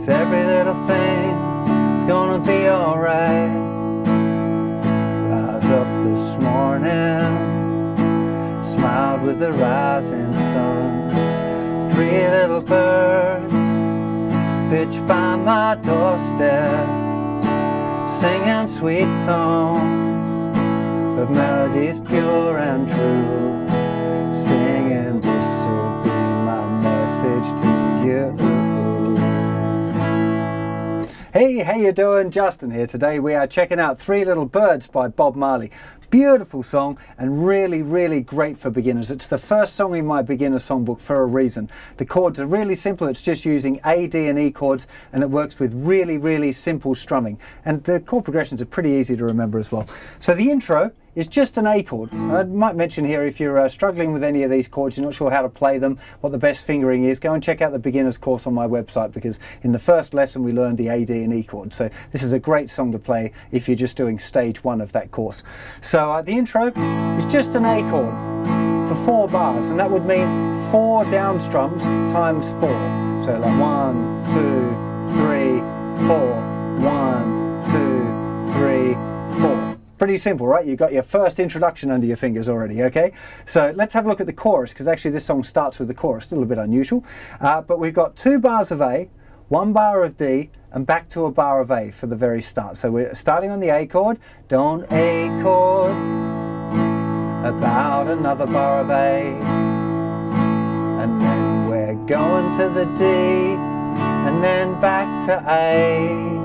'cause every little thing's gonna be alright. Rise up this morning, smiled with the rising sun. 3 little birds pitch by my doorstep, singing sweet songs of melodies pure and true, singing this will be my message to you. Hey, how you doing? Justin here. Today we are checking out 3 Little Birds by Bob Marley. Beautiful song and really, really great for beginners. It's the first song in my beginner songbook for a reason. The chords are really simple. It's just using A, D and E chords, and it works with really, really simple strumming. And the chord progressions are pretty easy to remember as well. So the intro is just an A chord. I might mention here, if you're struggling with any of these chords, you're not sure how to play them, what the best fingering is, go and check out the beginner's course on my website, because in the first lesson we learned the A, D and E chords. So this is a great song to play if you're just doing stage 1 of that course. So the intro is just an A chord for 4 bars, and that would mean 4 down strums times 4. So like 1, 2, 3, 4, 1, 2, 3, 4. Pretty simple, right? You've got your first introduction under your fingers already, okay? So let's have a look at the chorus, because actually this song starts with the chorus, a little bit unusual. But we've got 2 bars of A, 1 bar of D, and back to a bar of A for the very start. So we're starting on the A chord, don't A chord, about another bar of A. And then we're going to the D, and then back to A.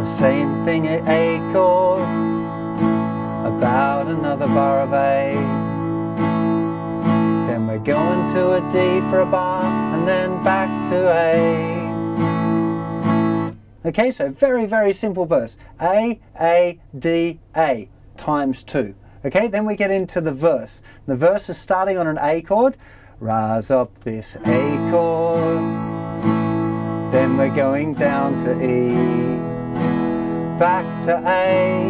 Same thing at A chord, about another bar of A. Then we're going to a D for a bar, and then back to A. Okay, so very, very simple verse. A, D, A, times 2. Okay, then we get into the verse. The verse is starting on an A chord. Rise up this A chord. Then we're going down to E. Back to A,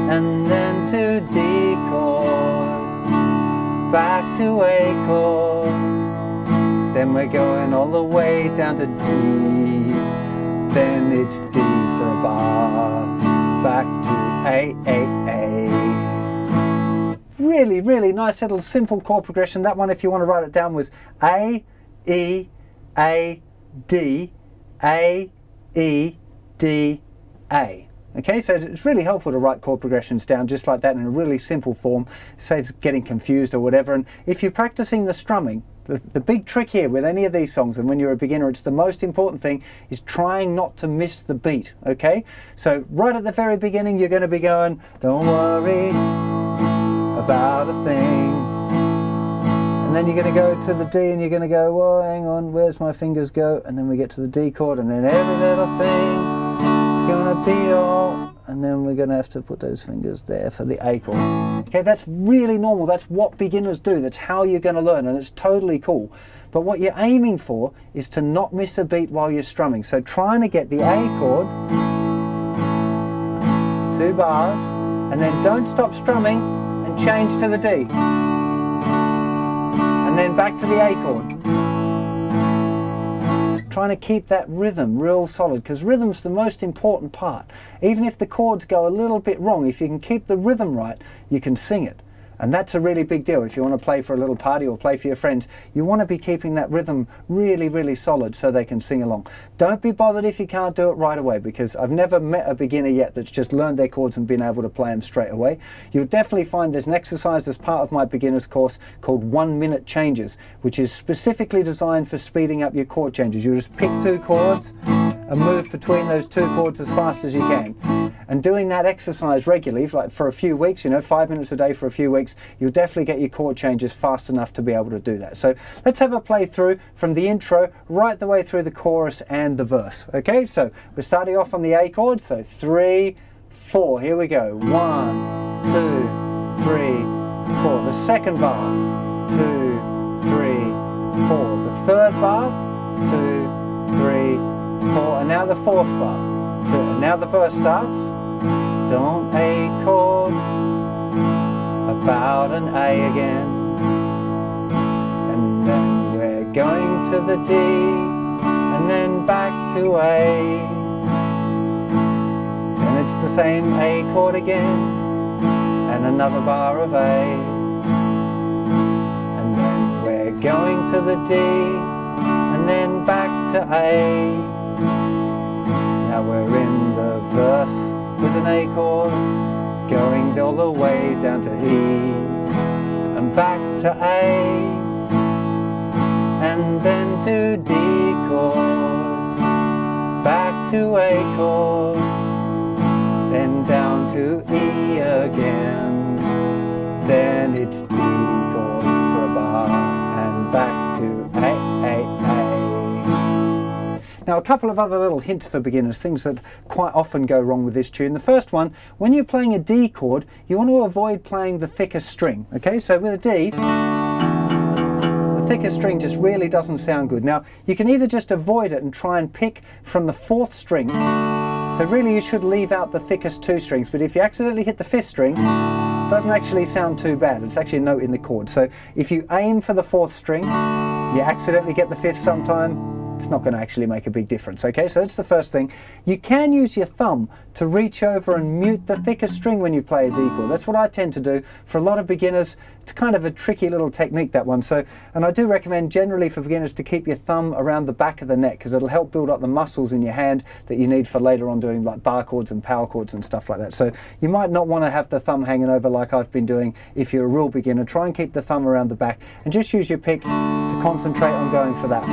and then to D chord, back to A chord, then we're going all the way down to D, then it's D for a bar, back to A. Really, really nice little simple chord progression. That one, if you want to write it down, was A, E, A, D, A, E, D, A. Okay, so it's really helpful to write chord progressions down just like that in a really simple form. It saves getting confused or whatever. And if you're practicing the strumming, the big trick here with any of these songs, and when you're a beginner, it's the most important thing, is trying not to miss the beat. Okay, so right at the very beginning you're going to be going, don't worry about a thing. And then you're going to go to the D and you're going to go, well, hang on, where's my fingers go? And then we get to the D chord, and then every little thing is going to be all, and then we're going to have to put those fingers there for the A chord. Okay, that's really normal. That's what beginners do. That's how you're going to learn, and it's totally cool. But what you're aiming for is to not miss a beat while you're strumming. So trying to get the A chord, 2 bars, and then don't stop strumming and change to the D. And then back to the A chord. Trying to keep that rhythm real solid, because rhythm's the most important part. Even if the chords go a little bit wrong, if you can keep the rhythm right, you can sing it. And that's a really big deal. If you want to play for a little party or play for your friends, you want to be keeping that rhythm really, really solid so they can sing along. Don't be bothered if you can't do it right away, because I've never met a beginner yet that's just learned their chords and been able to play them straight away. You'll definitely find there's an exercise as part of my beginner's course called 1-minute changes, which is specifically designed for speeding up your chord changes. You just pick 2 chords and move between those 2 chords as fast as you can. And doing that exercise regularly, like for a few weeks, 5 minutes a day for a few weeks, you'll definitely get your chord changes fast enough to be able to do that. So let's have a play through from the intro right the way through the chorus and the verse. Okay, so we're starting off on the A chord, so 3, 4, here we go. 1, 2, 3, 4. The second bar, 2, 3, 4. The third bar, 2, 3, 4. And now the fourth bar. And now the verse starts. Don't A chord, about an A again. And then we're going to the D, back to A. Then it's the same A chord again, and another bar of A. And then we're going to the D, and then back to A. Now we're in the verse with an A chord, going all the way down to E, and back to A, and then to D chord, back to A chord, then down to E again, then it's D chord for a bar, and back to A. Now a couple of other little hints for beginners, things that quite often go wrong with this tune. The first one, when you're playing a D chord, you want to avoid playing the thickest string, okay? So with a D, the thickest string just really doesn't sound good. Now you can either just avoid it and try and pick from the 4th string, so really you should leave out the thickest 2 strings, but if you accidentally hit the 5th string, it doesn't actually sound too bad. It's actually a note in the chord. So if you aim for the 4th string, you accidentally get the 5th sometime, it's not going to actually make a big difference, okay? So that's the first thing. You can use your thumb to reach over and mute the thickest string when you play a D chord. That's what I tend to do. For a lot of beginners, it's kind of a tricky little technique, that one. So, and I do recommend generally for beginners to keep your thumb around the back of the neck, because it'll help build up the muscles in your hand that you need for later on doing like bar chords and power chords and stuff like that. So you might not want to have the thumb hanging over like I've been doing if you're a real beginner. Try and keep the thumb around the back and just use your pick to concentrate on going for that.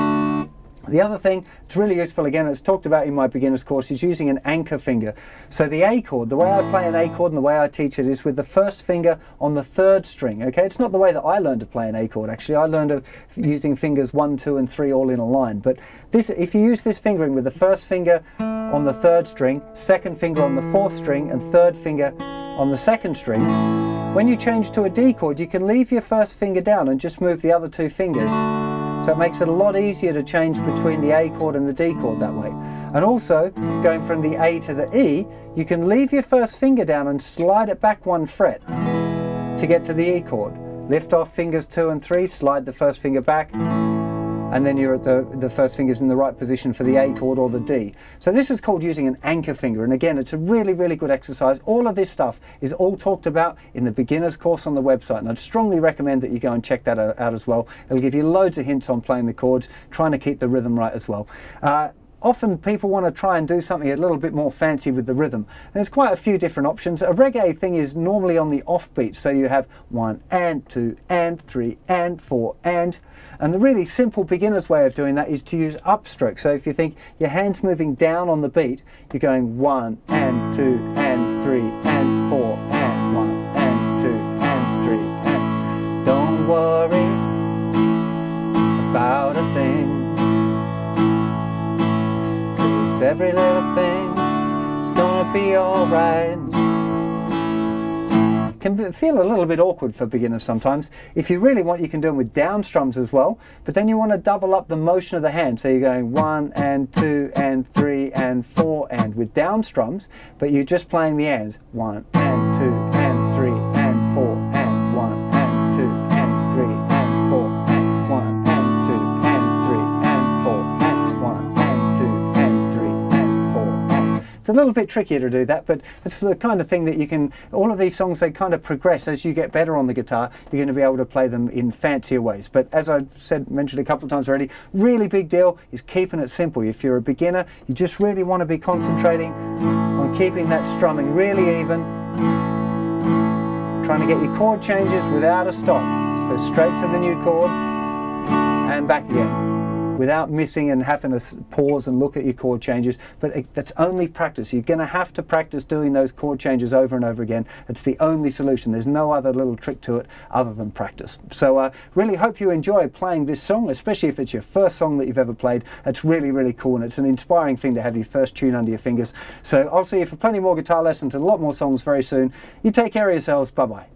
The other thing, it's really useful, again, it's talked about in my beginner's course, is using an anchor finger. So the A chord, the way I play an A chord and the way I teach it is with the first finger on the 3rd string, okay? It's not the way that I learned to play an A chord, actually. I learned using fingers 1, 2 and 3 all in a line. But this, if you use this fingering with the first finger on the 3rd string, 2nd finger on the 4th string and 3rd finger on the 2nd string, when you change to a D chord, you can leave your first finger down and just move the other 2 fingers. So it makes it a lot easier to change between the A chord and the D chord that way. And also, going from the A to the E, you can leave your first finger down and slide it back 1 fret to get to the E chord. Lift off fingers 2 and 3, slide the first finger back, and then you're at the first finger's in the right position for the A chord or the D. So this is called using an anchor finger, and again, it's a really, really good exercise. All of this stuff is all talked about in the beginner's course on the website, and I'd strongly recommend that you go and check that out as well. It'll give you loads of hints on playing the chords, trying to keep the rhythm right as well. Often people want to try and do something a little bit more fancy with the rhythm. And there's quite a few different options. A reggae thing is normally on the offbeat, so you have 1 and 2 and 3 and 4 and the really simple beginner's way of doing that is to use upstroke. So if you think your hand's moving down on the beat, you're going 1 and 2 and 3 and 4 and 1 and 2 and 3 and don't worry about a thing. Every little thing is gonna be alright. Can feel a little bit awkward for beginners sometimes. If you really want, you can do them with down strums as well, but then you want to double up the motion of the hand. So you're going 1 and 2 and 3 and 4 and with down strums, but you're just playing the ands. 1 and 2 and 3 and 4 and 1 and 2 and 3 and 4 and 1 and 2 and 3 and 4 and 1 and 2 and 3 and 4 and. It's a little bit trickier to do that, but it's the kind of thing that you can, all of these songs, they kind of progress as you get better on the guitar. You're going to be able to play them in fancier ways. But as I've mentioned a couple of times already, really big deal is keeping it simple. If you're a beginner, you just really want to be concentrating on keeping that strumming really even, trying to get your chord changes without a stop. So straight to the new chord and back again, without missing and having to pause and look at your chord changes. But that's only practice. You're going to have to practice doing those chord changes over and over again. It's the only solution. There's no other little trick to it other than practice. So really hope you enjoy playing this song, especially if it's your first song that you've ever played. It's really, really cool, and it's an inspiring thing to have your first tune under your fingers. So I'll see you for plenty more guitar lessons and a lot more songs very soon. You take care of yourselves. Bye-bye.